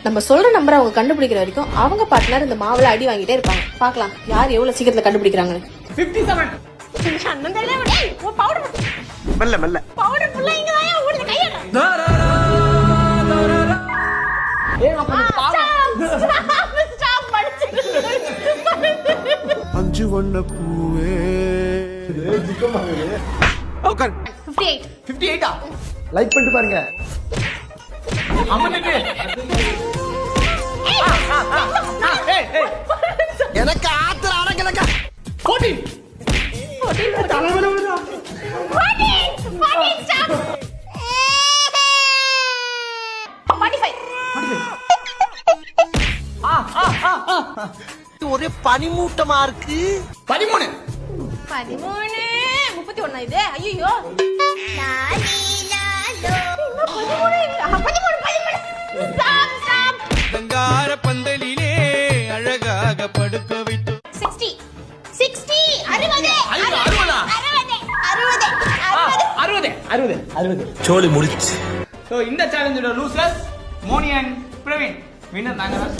நம்ம சொல்ற நம்பரை அவங்க கண்டுபிடிக்கிற வரைக்கும் அவங்க பார்ட்னர் இந்த மாவுல அடி வாங்கிட்டே இருப்பாங்க. பார்க்கலாம் யார் எவ்வளவு சீக்கிரத்துல கண்டுபிடிக்கிறாங்க. 57 மெல்ல மெல்ல பவுடர் ஃபுல்லா இங்க தான் ஓடுது கையில. ஸ்டாப் படிச்சிட்டு. 5 வண்ண பூவே உட்கார். 58 58 லைக் பண்ணிட்டு பாருங்க. அம்மனுக்கு எனக்கு ஆத்திர அடங்கலங்க. 14 ஒரே பனிமூட்டமா இருக்கு. 13 31 இது. ஐயோ அலங்கார பந்தலிலே அழகாக படுக்க வைத்து 60 60 60 சோலி முடிச்சு. சோ இந்த சேலஞ்சோட losers Moni and Praveen. Winner நாங்க தான்.